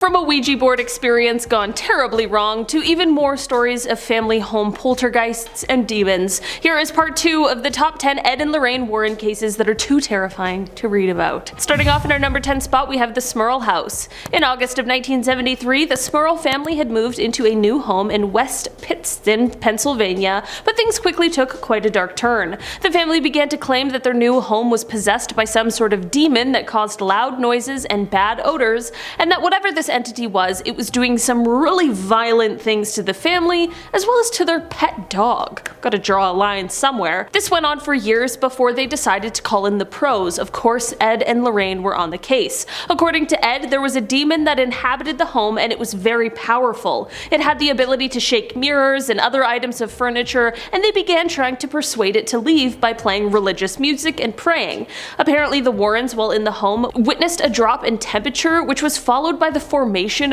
From a Ouija board experience gone terribly wrong to even more stories of family home poltergeists and demons, here is part 2 of the top 10 Ed and Lorraine Warren cases that are too terrifying to read about. Starting off in our number 10 spot, we have the Smurl House. In August of 1973, the Smurl family had moved into a new home in West Pittston, Pennsylvania, but things quickly took quite a dark turn. The family began to claim that their new home was possessed by some sort of demon that caused loud noises and bad odors, and that whatever this entity was, it was doing some really violent things to the family as well as to their pet dog. Gotta draw a line somewhere. This went on for years before they decided to call in the pros. Of course, Ed and Lorraine were on the case. According to Ed, there was a demon that inhabited the home and it was very powerful. It had the ability to shake mirrors and other items of furniture, and they began trying to persuade it to leave by playing religious music and praying. Apparently the Warrens, while in the home, witnessed a drop in temperature which was followed by the formation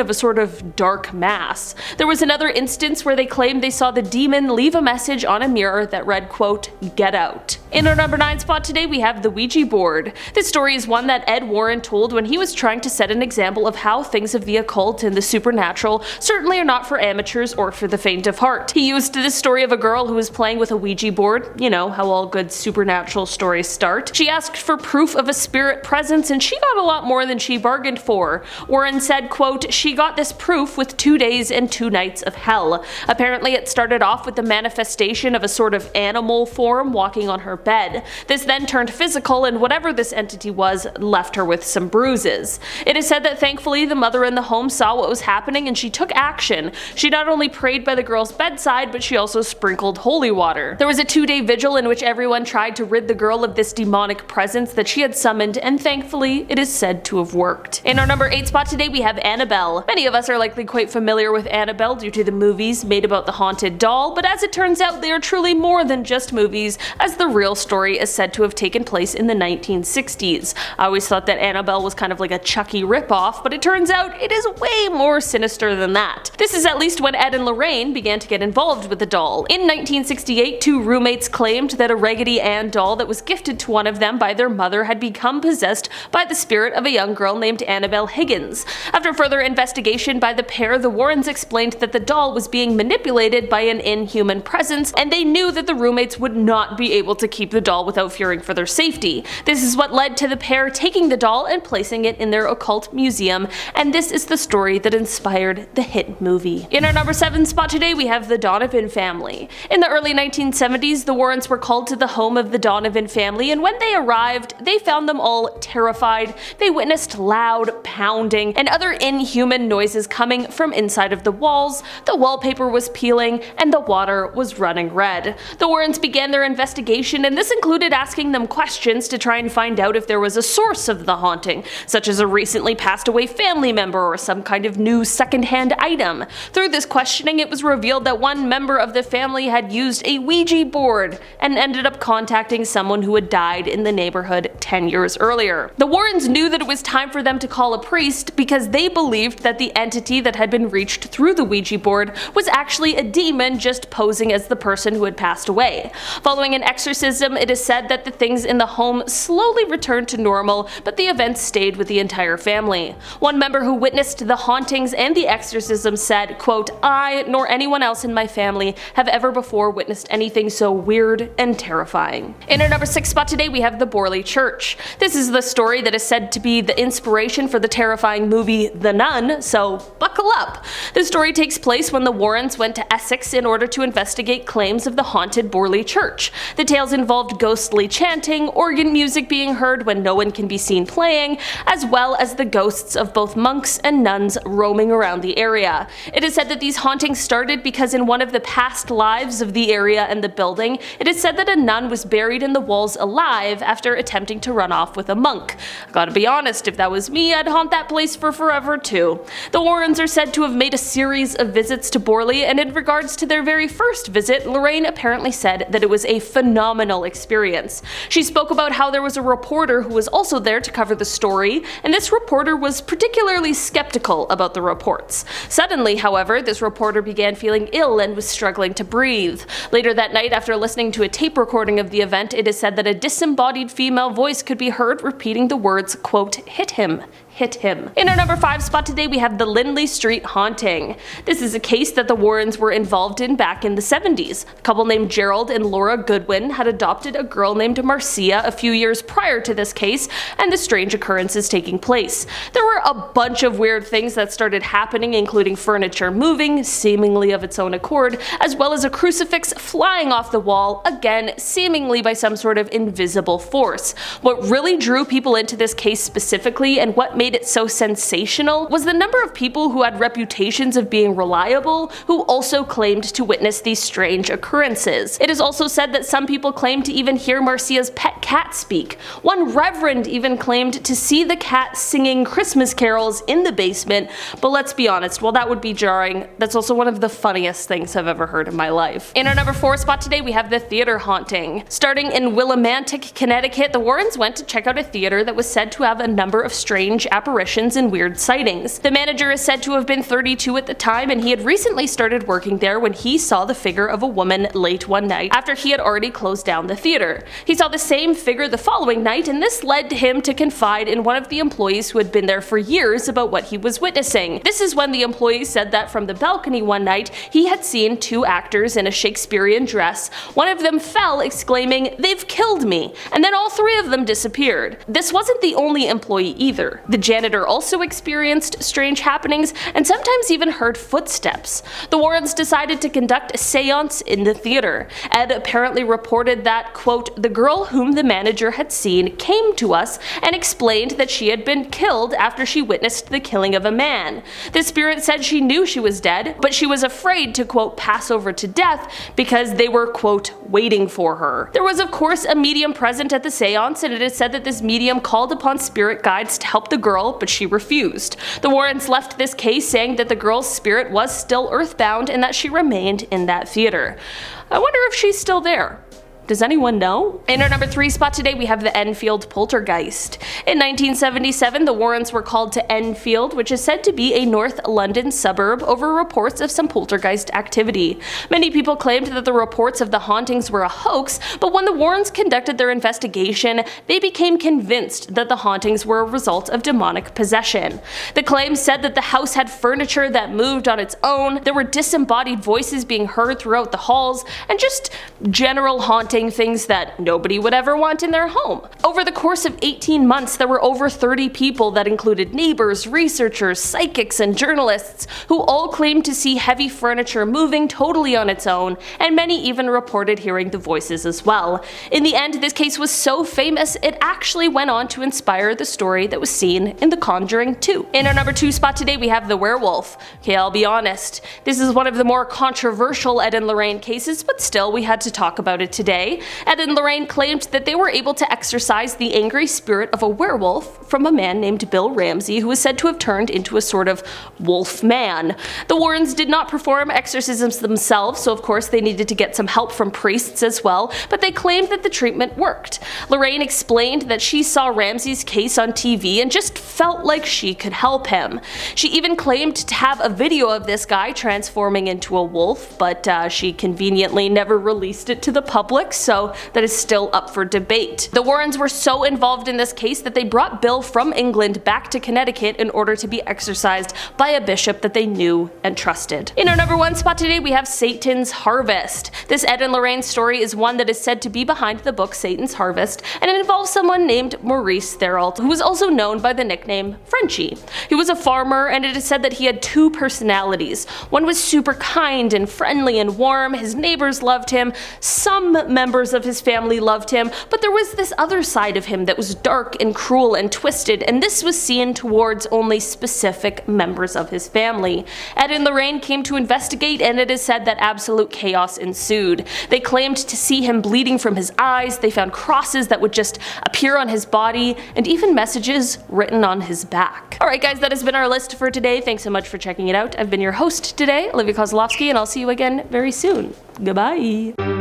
of a sort of dark mass. There was another instance where they claimed they saw the demon leave a message on a mirror that read, quote, "Get out." In our number 9 spot today, we have the Ouija board. This story is one that Ed Warren told when he was trying to set an example of how things of the occult and the supernatural certainly are not for amateurs or for the faint of heart. He used this story of a girl who was playing with a Ouija board, you know how all good supernatural stories start. She asked for proof of a spirit presence and she got a lot more than she bargained for. Warren said, quote, "She got this proof with 2 days and 2 nights of hell. Apparently it started off with the manifestation of a sort of animal form walking on her bed. This then turned physical, and whatever this entity was left her with some bruises. It is said that thankfully the mother in the home saw what was happening and she took action. She not only prayed by the girl's bedside, but she also sprinkled holy water. There was a 2-day vigil in which everyone tried to rid the girl of this demonic presence that she had summoned, and thankfully it is said to have worked." In our number 8 spot today, we have Annabelle. Many of us are likely quite familiar with Annabelle due to the movies made about the haunted doll, but as it turns out they are truly more than just movies, as the real story is said to have taken place in the 1960s. I always thought that Annabelle was kind of like a Chucky ripoff, but it turns out it is way more sinister than that. This is at least when Ed and Lorraine began to get involved with the doll. In 1968, 2 roommates claimed that a Raggedy Ann doll that was gifted to one of them by their mother had become possessed by the spirit of a young girl named Annabelle Higgins. After further investigation by the pair, the Warrens explained that the doll was being manipulated by an inhuman presence, and they knew that the roommates would not be able to keep the doll without fearing for their safety. This is what led to the pair taking the doll and placing it in their occult museum, and this is the story that inspired the hit movie. In our number 7 spot today, we have the Donovan Family. In the early 1970s, the Warrens were called to the home of the Donovan family, and when they arrived, they found them all terrified. They witnessed loud pounding and other inhuman noises coming from inside of the walls, the wallpaper was peeling, and the water was running red. The Warrens began their investigation, and this included asking them questions to try and find out if there was a source of the haunting, such as a recently passed away family member or some kind of new secondhand item. Through this questioning, it was revealed that one member of the family had used a Ouija board and ended up contacting someone who had died in the neighborhood 10 years earlier. The Warrens knew that it was time for them to call a priest because they believed that the entity that had been reached through the Ouija board was actually a demon just posing as the person who had passed away. Following an exorcism, it is said that the things in the home slowly returned to normal, but the events stayed with the entire family. One member who witnessed the hauntings and the exorcism said, quote, "I, nor anyone else in my family, have ever before witnessed anything so weird and terrifying." In our number 6 spot today, we have the Borley Church. This is the story that is said to be the inspiration for the terrifying movie The Nun, so buckle up. The story takes place when the Warrens went to Essex in order to investigate claims of the haunted Borley Church. The tales involved ghostly chanting, organ music being heard when no one can be seen playing, as well as the ghosts of both monks and nuns roaming around the area. It is said that these hauntings started because in one of the past lives of the area and the building, it is said that a nun was buried in the walls alive after attempting to run off with a monk. I gotta be honest, if that was me, I'd haunt that place for forever too. The Warrens are said to have made a series of visits to Borley, and in regards to their very first visit, Lorraine apparently said that it was a phenomenal experience. She spoke about how there was a reporter who was also there to cover the story, and this reporter was particularly skeptical about the reports. Suddenly, however, this reporter began feeling ill and was struggling to breathe. Later that night, after listening to a tape recording of the event, it is said that a disembodied female voice could be heard repeating the words, quote, "Hit him, hit him. In our number 5 spot today, we have the Lindley Street haunting. This is a case that the Warrens were involved in back in the 70s. A couple named Gerald and Laura Goodwin had adopted a girl named Marcia a few years prior to this case and the strange occurrences taking place. There were a bunch of weird things that started happening, including furniture moving, seemingly of its own accord, as well as a crucifix flying off the wall, again seemingly by some sort of invisible force. What really drew people into this case specifically, and what made it so sensational, was the number of people who had reputations of being reliable who also claimed to witness these strange occurrences. It is also said that some people claimed to even hear Marcia's pet cat speak. One reverend even claimed to see the cat singing Christmas carols in the basement, but let's be honest, while that would be jarring, that's also one of the funniest things I've ever heard in my life. In our number 4 spot today, we have the theater haunting. Starting in Willimantic, Connecticut, the Warrens went to check out a theater that was said to have a number of strange apparitions and weird sightings. The manager is said to have been 32 at the time, and he had recently started working there when he saw the figure of a woman late one night after he had already closed down the theater. He saw the same figure the following night, and this led him to confide in one of the employees who had been there for years about what he was witnessing. This is when the employee said that from the balcony one night he had seen 2 actors in a Shakespearean dress. One of them fell, exclaiming, "They've killed me," and then all 3 of them disappeared. This wasn't the only employee either. The janitor also experienced strange happenings and sometimes even heard footsteps. The Warrens decided to conduct a seance in the theater. Ed apparently reported that, quote, "The girl whom the manager had seen came to us and explained that she had been killed after she witnessed the killing of a man. The spirit said she knew she was dead, but she was afraid to, quote, pass over to death because they were, quote, waiting for her." There was of course a medium present at the seance, and it is said that this medium called upon spirit guides to help the girl, but she refused. The Warrens left this case saying that the girl's spirit was still earthbound and that she remained in that theater. I wonder if she's still there. Does anyone know? In our number 3 spot today, we have the Enfield Poltergeist. In 1977, the Warrens were called to Enfield, which is said to be a North London suburb, over reports of some poltergeist activity. Many people claimed that the reports of the hauntings were a hoax, but when the Warrens conducted their investigation, they became convinced that the hauntings were a result of demonic possession. The claims said that the house had furniture that moved on its own, there were disembodied voices being heard throughout the halls, and just general haunting things that nobody would ever want in their home. Over the course of 18 months, there were over 30 people that included neighbors, researchers, psychics, and journalists who all claimed to see heavy furniture moving totally on its own, and many even reported hearing the voices as well. In the end, this case was so famous, it actually went on to inspire the story that was seen in The Conjuring 2. In our number 2 spot today, we have the Werewolf. Okay, I'll be honest, this is one of the more controversial Ed and Lorraine cases, but still we had to talk about it today. Ed and Lorraine claimed that they were able to exorcise the angry spirit of a werewolf from a man named Bill Ramsey, who was said to have turned into a sort of wolf man. The Warrens did not perform exorcisms themselves, so of course they needed to get some help from priests as well, but they claimed that the treatment worked. Lorraine explained that she saw Ramsey's case on TV and just felt like she could help him. She even claimed to have a video of this guy transforming into a wolf, but she conveniently never released it to the public, so that is still up for debate. The Warrens were so involved in this case that they brought Bill from England back to Connecticut in order to be exorcised by a bishop that they knew and trusted. In our number 1 spot today, we have Satan's Harvest. This Ed and Lorraine story is one that is said to be behind the book Satan's Harvest, and it involves someone named Maurice Theriault, who was also known by the nickname Frenchie. He was a farmer, and it is said that he had 2 personalities. One was super kind and friendly and warm, his neighbors loved him, some members of his family loved him, but there was this other side of him that was dark and cruel and twisted, and this was seen towards only specific members of his family. Ed and Lorraine came to investigate, and it is said that absolute chaos ensued. They claimed to see him bleeding from his eyes, they found crosses that would just appear on his body, and even messages written on his back. Alright guys, that has been our list for today. Thanks so much for checking it out. I've been your host today, Olivia Kozlowski, and I'll see you again very soon. Goodbye!